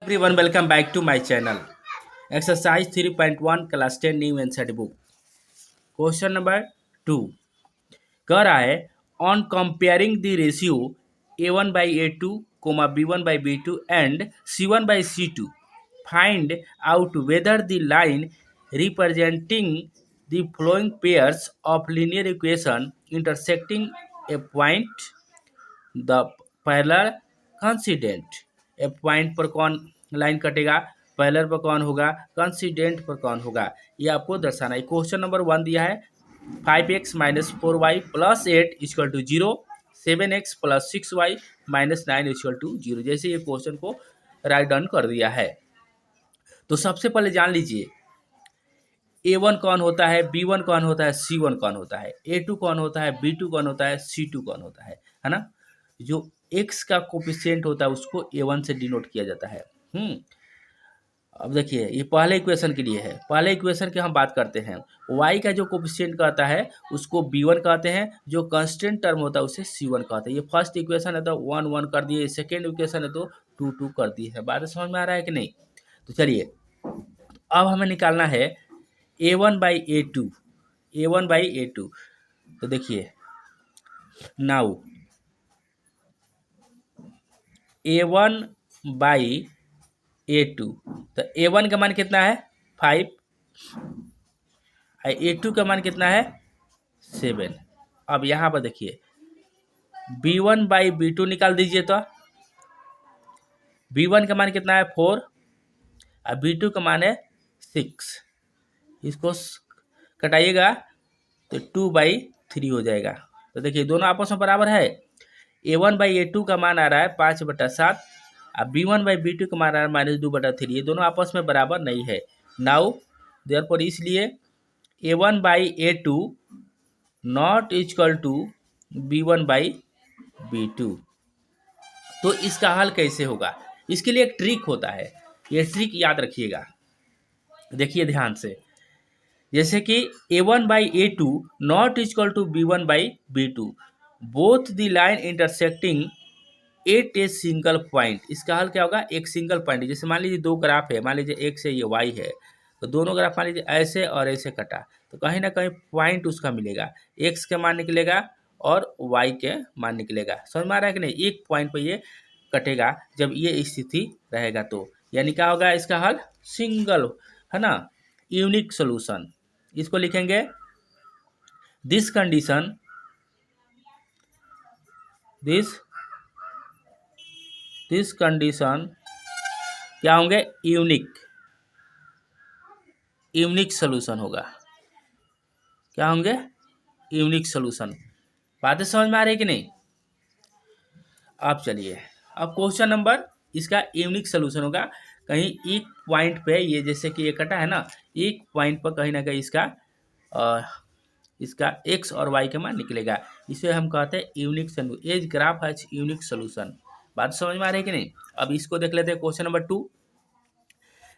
Everyone, welcome back to my channel. Exercise 3.1 class 10 new NCERT book. Question number 2 कह रहा है on comparing the ratio a1 by a2, b1 by b2 and c1 by c2, find out whether the line representing the following pairs of linear equation intersecting a point the parallel coincident. A point पर कौन line कटेगा, parallel पर कौन होगा, कंसिडेंट पर कौन होगा, ये आपको दर्शाना है। क्वेश्चन नंबर 1 दिया है 5x minus 4y plus 8 equal to 0, 7x plus 6y minus 9 equal to 0। जैसे ये क्वेश्चन को राइट डाउन कर दिया है, तो सबसे पहले जान लीजिए a1 कौन होता है, b1 कौन होता है, c1 कौन होता है, a2 कौन होता है, b2 कौन होता है, c2 कौन होता है ना। जो x का कोफिशिएंट होता है उसको a1 से डिनोट किया जाता है। अब देखिए ये पहले इक्वेशन के लिए है, पहले इक्वेशन की हम बात करते हैं। y का जो कोफिशिएंट कहता है उसको b1 कहते हैं, जो कांस्टेंट टर्म होता है उसे c1 कहते हैं। ये फर्स्ट इक्वेशन है तो 1 1 कर दिए, सेकेंड इक्वेशन है तो 2 2 कर दिए है। बात समझ में आ रहा है कि नहीं? तो चलिए अब हमें निकालना है a1 by a2, a1 by a2। तो देखिए नाउ a1 बाई a2, तो a1 का मान कितना है 5, a2 का मान कितना है 7। अब यहाँ पर देखिए b1 बाई b2 निकाल दीजिए, तो b1 का मान कितना है 4 और b2 का मान है 6। इसको कटाइएगा तो 2/3 हो जाएगा। तो देखिए दोनों आपस में बराबर है। a1 बाई a2 का मान आ रहा है 5/7 और b1 बाई b2 का मान आ रहा है -2/3। ये दोनों आपस में बराबर नहीं है। नाउ देयरफॉर इसलिए a1 by a2 not equal to b1 by b2। तो इसका हल कैसे होगा, इसके लिए एक ट्रिक होता है, ये ट्रिक याद रखिएगा। देखिए ध्यान से, जैसे कि a1 by a2 not equal to b1 by b2, both the line intersecting at a single point. इसका हल क्या होगा, एक सिंगल पॉइंट। जैसे मान लीजिए दो ग्राफ है, मान लीजिए x है ये y है, तो दोनों ग्राफ मान लीजिए ऐसे और ऐसे कटा, तो कहीं ना कहीं पॉइंट उसका मिलेगा, x के मान निकलेगा और y के मान निकलेगा। समझ में आ रहा है कि नहीं? एक पॉइंट पर ये कटेगा जब ये स्थिति रहेगा, तो यानी क्या होगा इसका हल, सिंगल, है ना, यूनिक सोल्यूशन। इसको लिखेंगे दिस कंडीशन, दिस कंडीशन क्या होंगे, यूनिक सोल्यूशन होगा। क्या होंगे, यूनिक सोल्यूशन। बातें समझ में आ रही है कि नहीं? अब चलिए अब क्वेश्चन नंबर, इसका यूनिक सोल्यूशन होगा कहीं एक पॉइंट पे, ये जैसे कि ये कटा है ना, एक पॉइंट पर कहीं ना कहीं इसका x और y के मान निकलेगा। इसे हम कहते हैं unique solution. As graph has unique solution. बात समझ में आ रही है कि नहीं? अब इसको देख लेते हैं question number 2।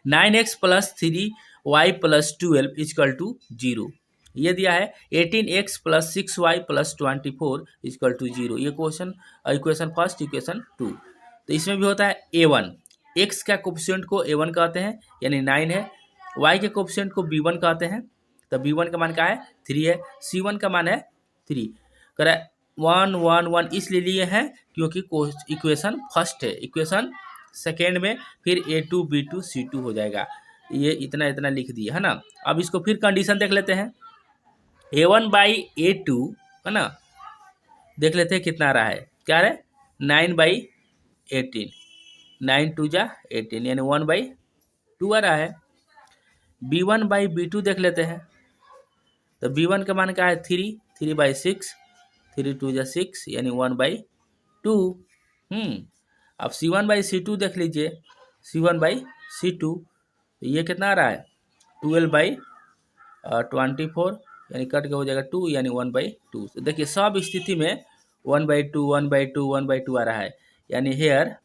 9x plus 3y plus 12 equal to 0। ये दिया है 18x plus 6y plus 24 equal to 0। ये क्वेश्चन इक्वेशन फर्स्ट, इक्वेशन 2। तो इसमें भी होता है a1, x का कोफिशिएंट को a1 कहते हैं यानी 9 है, y के कोफिशिएंट को b1 कहते हैं, तो b1 का मान क्या है 3 है, c1 का मान है 3। कह रहा है 1 1 1 इसलिए लिए हैं क्योंकि इक्वेशन फर्स्ट है, इक्वेशन सेकेंड में फिर a2 b2 c2 हो जाएगा। ये इतना इतना लिख दिए, है ना। अब इसको फिर कंडीशन देख लेते हैं, a1 बाई a2, है ना, देख लेते हैं कितना आ रहा है, क्या है 9/18, 9 2 जा 18 यानी 1/2 आ रहा है। b1 बाई b2 देख लेते हैं, तो b1 का मान क्या है 3, 3/6, 3 2 जा 6 यानी 1/2। अब c1 बाई c2 देख लीजिए, c1 बाई c2, तो ये कितना आ रहा है 12/24 यानी कट के हो जाएगा 2 यानी 1/2। तो देखिए सब स्थिति में 1/2 1/2 1/2 आ रहा है, यानी हेयर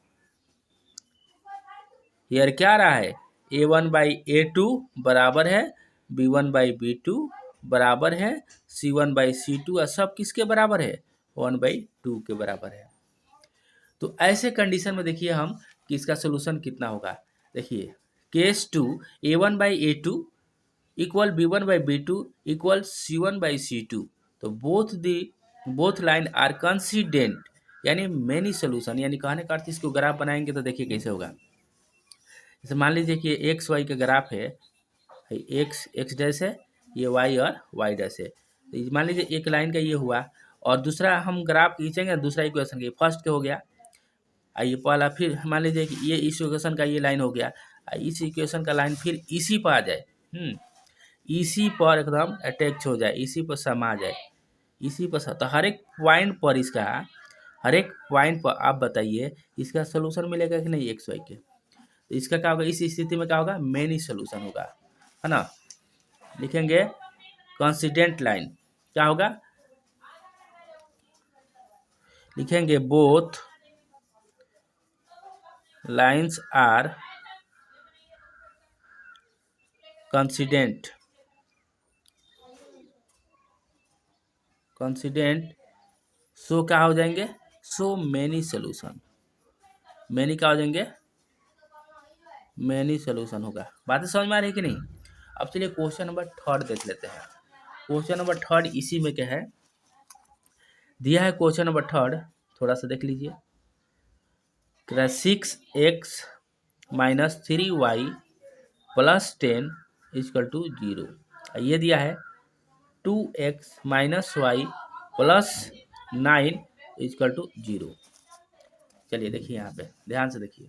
क्या आ रहा है, a1 बाई a2 बराबर है b1 बाई b2 बराबर है c1 बाई c2, और सब किसके बराबर है 1/2 के बराबर है। तो ऐसे कंडीशन में देखिए हम कि इसका सोल्यूशन कितना होगा। देखिए case to A1/A2 equal B1/B2 equal C1/C2। तो बोथ लाइन आर कंसिडेंट, यानी मेनी सोल्यूशन, यानी कहने का अर्थ इसको ग्राफ बनाएंगे तो देखिए कैसे होगा। जैसे मान लीजिए कि एक्स वाई का ग्राफ है, एक्स डैश है, ये वाई और वाई डैश है। तो मान लीजिए एक लाइन का ये हुआ, और दूसरा हम ग्राफ खींचेंगे, दूसरा इक्वेशन का फर्स्ट का हो गया, ये पहला, फिर मान लीजिए कि ये इस इक्वेशन का ये लाइन हो गया, इस इक्वेशन का लाइन फिर इसी पर आ जाए, इसी पर एकदम अटैच हो जाए, इसी पर समा जाए, इसी पर तो हर एक पॉइंट पर इसका, हर एक पॉइंट पर आप बताइए इसका सोल्यूशन मिलेगा कि नहीं एक्स वाई के। तो इसका क्या होगा, इस स्थिति में क्या होगा, मेनी सोल्यूशन होगा, है ना। लिखेंगे कॉन्सिडेंट लाइन, क्या होगा, लिखेंगे बोथ लाइन्स आर कॉन्सिडेंट, सो क्या हो जाएंगे, सो मेनी सोल्यूशन, मेनी क्या हो जाएंगे, मेनी सोल्यूशन होगा। बातें समझ में आ रही है कि नहीं। अब चलिए क्वेश्चन नंबर थर्ड देख लेते हैं। क्वेश्चन नंबर थर्ड इसी में क्या है, दिया है क्वेश्चन नंबर थर्ड, थोड़ा सा देख लीजिए। 6x-3y + 10 = 0। ये दिया है 2x-y + 9 = 0। चलिए देखिए यहाँ पे ध्यान से देखिए,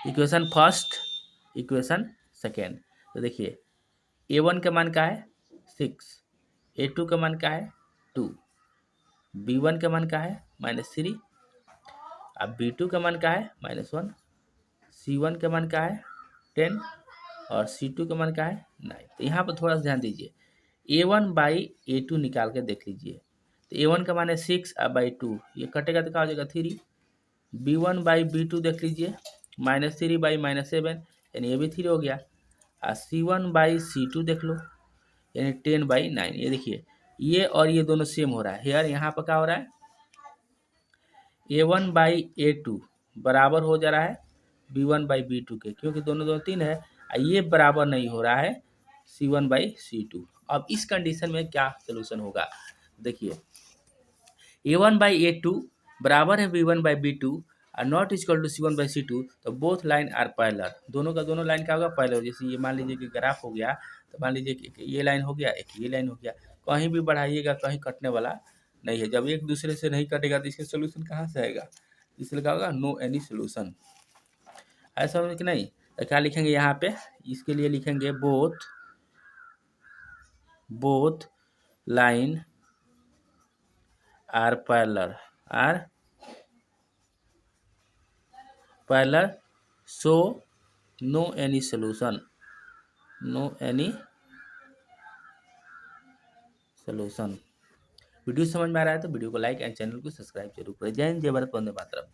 इक्वेशन फर्स्ट, इक्वेशन सेकेंड। तो देखिए A1 का मान क्या है 6, A2 का मान क्या है 2, B1 का मान क्या है -3, अब B2 का मान क्या है -1, C1 का मान क्या है 10 और C2 का मान क्या है 9। तो यहाँ पर थोड़ा सा ध्यान दीजिए, A1/A2 निकाल के देख लीजिए। तो A1 का मान है 6/2, ये कटेगा तो क्या हो जाएगा 3। B1/B2 देख लीजिए, -3/-7, यानी ये भी 3 हो गया। और C1/C2 देख लो, यानी 10/9। ये देखिए ये और ये दोनों सेम हो रहा है, हेयर यहाँ पर क्या हो रहा है, A1/A2 बराबर हो जा रहा है B1/B2 के, क्योंकि दोनों दोनों 3 है, ये बराबर नहीं हो रहा है C1/C2। अब इस कंडीशन में क्या सोल्यूशन होगा, देखिए A1/A2 बराबर है B1/B2 और नॉट इक्वल टू C1/C2, तो बोथ लाइन आर पैरेलल, दोनों का दोनों लाइन क्या होगा पैरेलल। जैसे ये मान लीजिए कि ग्राफ हो गया, तो मान लीजिए कि ये लाइन हो गया, एक ये लाइन हो गया, कहीं भी बढ़ाइएगा कहीं कटने वाला नहीं है। जब एक दूसरे से नहीं कटेगा तो इसका सोल्यूशन कहाँ से आएगा, इसलिए क्या होगा, नो एनी सोल्यूशन। ऐसा हो कि नहीं। तो क्या लिखेंगे यहाँ पे, इसके लिए लिखेंगे both line are parallel, so no any solution, video समझ में आ रहा है तो वीडियो को लाइक एंड चैनल को सब्सक्राइब जरूर करें। जय हिंद, जय भारत, वंदे मातरम।